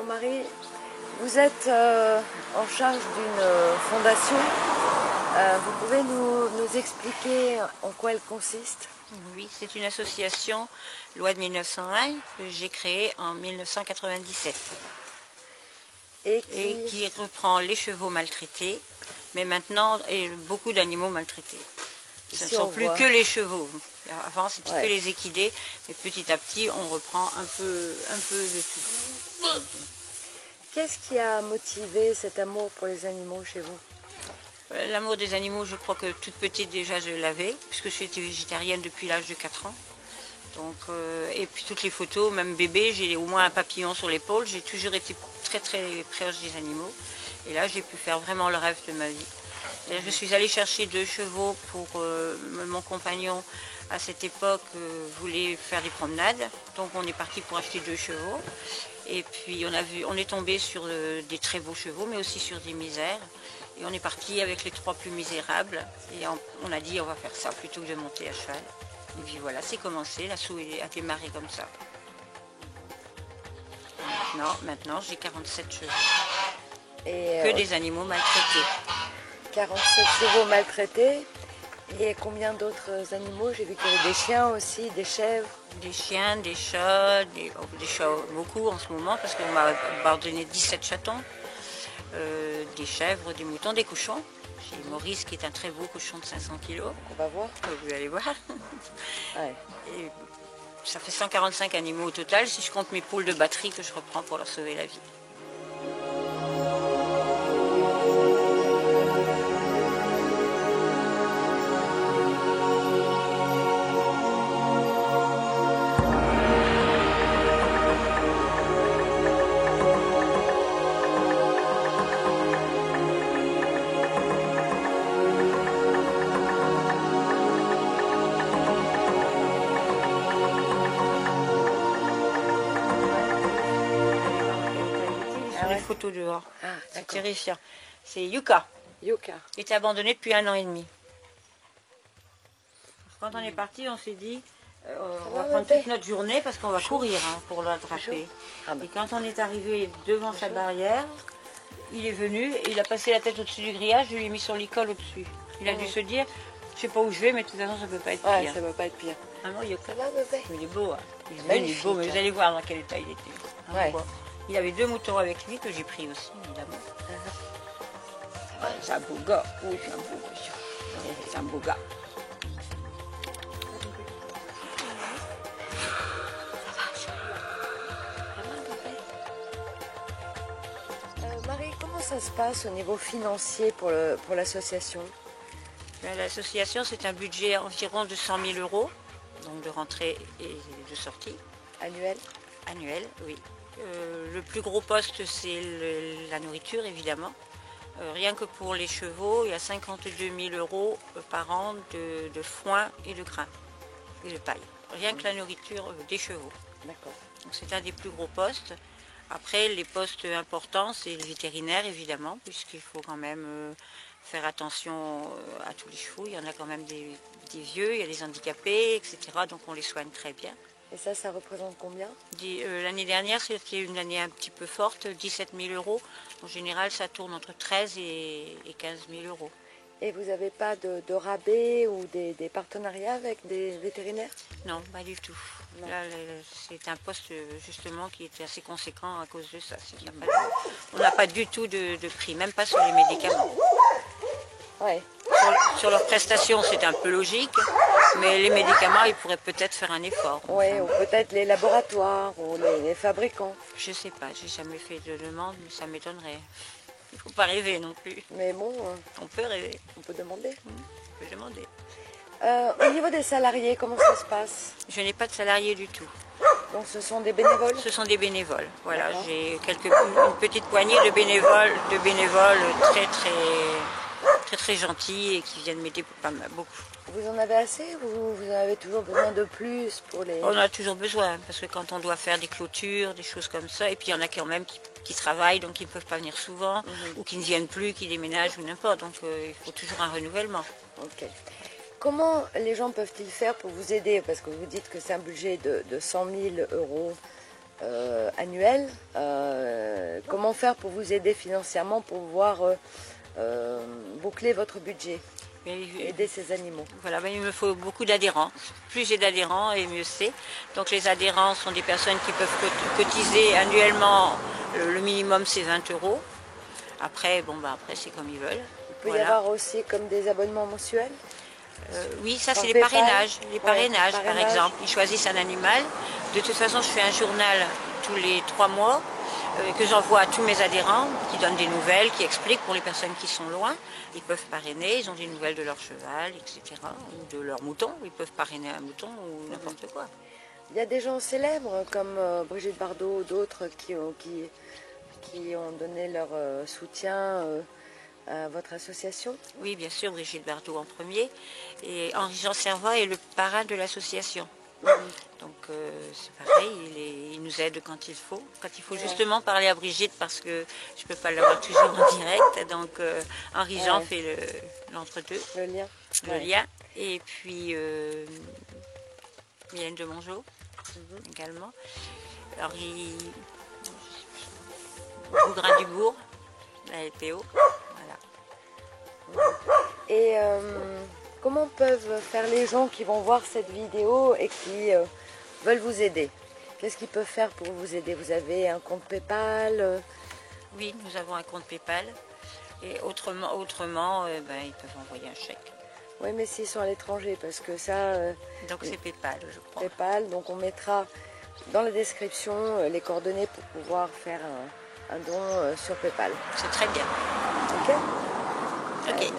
Marie, vous êtes en charge d'une fondation. Vous pouvez nous expliquer en quoi elle consiste? Oui, c'est une association, loi de 1901, que j'ai créée en 1997. Et qui reprend les chevaux maltraités, mais maintenant, et beaucoup d'animaux maltraités. Ce ne sont plus que les chevaux. Avant, c'était que les équidés, mais petit à petit, on reprend un peu de tout. Qu'est-ce qui a motivé cet amour pour les animaux chez vous? L'amour des animaux, je crois que toute petite déjà je l'avais, puisque je suis végétarienne depuis l'âge de 4 ans. Donc, et puis toutes les photos, même bébé, j'ai au moins un papillon sur l'épaule. J'ai toujours été très très proche des animaux. Et là, j'ai pu faire vraiment le rêve de ma vie. Et là, je suis allée chercher 2 chevaux pour mon compagnon. À cette époque, voulait faire des promenades. Donc, on est parti pour acheter 2 chevaux. Et puis, on est tombé sur des très beaux chevaux, mais aussi sur des misères. Et on est parti avec les 3 plus misérables. Et on a dit, on va faire ça plutôt que de monter à cheval. Et puis voilà, c'est commencé, l'assaut a démarré comme ça. Maintenant j'ai 47 chevaux. Et que des animaux maltraités. 47 chevaux maltraités. Et combien d'autres animaux? J'ai vu qu'il y avait des chiens aussi, des chèvres. Des chiens, des chats, des chats beaucoup en ce moment, parce qu'on m'a abandonné 17 chatons. Des chèvres, des moutons, des cochons. J'ai Maurice qui est un très beau cochon de 500 kg. On va voir. Vous allez voir. Ouais. Et ça fait 145 animaux au total, si je compte mes poules de batterie que je reprends pour leur sauver la vie. Photos dehors. C'est terrifiant. C'est Yuka. Yuka. Il était abandonné depuis 1 an et demi. Quand on est parti, on s'est dit, on va prendre toute notre journée parce qu'on va courir pour l'attraper. Et quand on est arrivé devant sa barrière, il est venu et il a passé la tête au-dessus du grillage, je lui ai mis son licol au-dessus. Il a dû se dire, je sais pas où je vais, mais de toute façon ça peut pas être pire. Ouais, ça peut pas être pire. Ah non, Yuka. Ça va, bébé? Il est beau, hein. Il est beau, mais vous allez voir dans quel état il était. Ouais. Il avait 2 moutons avec lui que j'ai pris aussi, évidemment. C'est un beau gars. Oui, c'est un beau gars. C'est un beau gars. Marie, comment ça se passe au niveau financier pour l'association? L'association, c'est un budget environ de 100 000 €, donc de rentrée et de sortie. Annuel? Annuel, oui. Le plus gros poste, c'est la nourriture, évidemment. Rien que pour les chevaux, il y a 52 000 € par an de foin et de grains et de paille. Rien que la nourriture des chevaux. D'accord. Donc c'est un des plus gros postes. Après, les postes importants, c'est le vétérinaire, évidemment, puisqu'il faut quand même faire attention à tous les chevaux. Il y en a quand même des vieux, il y a des handicapés, etc. Donc on les soigne très bien. Et ça représente combien? L'année dernière, c'était une année un petit peu forte, 17 000 €. En général, ça tourne entre 13 et 15 000 €. Et vous n'avez pas de rabais ou des partenariats avec des vétérinaires? Non, pas du tout. Là, c'est un poste justement qui était assez conséquent à cause de ça. On n'a pas du tout de prix, même pas sur les médicaments. Ouais. Sur leurs prestations, c'est un peu logique, mais les médicaments, ils pourraient peut-être faire un effort. Oui, ou peut-être les laboratoires ou les fabricants. Je sais pas, j'ai jamais fait de demande, mais ça m'étonnerait. Il ne faut pas rêver non plus. Mais bon, on peut rêver. On peut demander. On peut demander. Au niveau des salariés, comment ça se passe? Je n'ai pas de salariés du tout. Donc ce sont des bénévoles? Ce sont des bénévoles. Voilà, j'ai une petite poignée de bénévoles très gentils et qui viennent m'aider beaucoup. Vous en avez assez ou vous avez toujours besoin de plus pour les... On en a toujours besoin, parce que quand on doit faire des clôtures, des choses comme ça, et puis il y en a quand même qui travaillent, donc qui ne peuvent pas venir souvent, ou qui ne viennent plus, qui déménagent ou n'importe, donc il faut toujours un renouvellement. Ok. Comment les gens peuvent-ils faire pour vous aider? Parce que vous dites que c'est un budget de 100 000 €. annuel. Comment faire pour vous aider financièrement pour pouvoir boucler votre budget, aider ces animaux? Voilà, il me faut beaucoup d'adhérents. Plus j'ai d'adhérents et mieux c'est. Donc les adhérents sont des personnes qui peuvent cotiser annuellement. Le minimum c'est 20 euros. Après, après c'est comme ils veulent. Il peut y avoir aussi comme des abonnements mensuels? Oui, ça Par c'est les PayPal. parrainages. Les parrainages, Ouais, par exemple. Ils choisissent un animal. De toute façon, je fais un journal tous les 3 mois que j'envoie à tous mes adhérents, qui donnent des nouvelles, qui expliquent pour les personnes qui sont loin. Ils peuvent parrainer, ils ont des nouvelles de leur cheval, etc. Ou de leur mouton. Ils peuvent parrainer un mouton ou n'importe quoi. Il y a des gens célèbres comme Brigitte Bardot ou d'autres qui ont donné leur soutien à votre association? Oui, bien sûr, Brigitte Bardot en premier. Et Henri-Jean Servat est le parrain de l'association. Donc c'est pareil, il nous aide quand il faut. Quand il faut justement parler à Brigitte parce que je ne peux pas l'avoir toujours en direct. Donc Henri-Jean fait l'entre-deux. Le lien. Et puis Mylène de Mongeau également. Bougrain-Dubourg, la LPO. Voilà. Et comment peuvent faire les gens qui vont voir cette vidéo et qui veulent vous aider? Qu'est-ce qu'ils peuvent faire pour vous aider? Vous avez un compte PayPal? Oui, nous avons un compte PayPal. Et autrement ils peuvent envoyer un chèque. Oui, mais s'ils sont à l'étranger, parce que ça... donc c'est PayPal, je crois. PayPal, donc on mettra dans la description les coordonnées pour pouvoir faire un don sur PayPal. C'est très bien. Ok? Ok.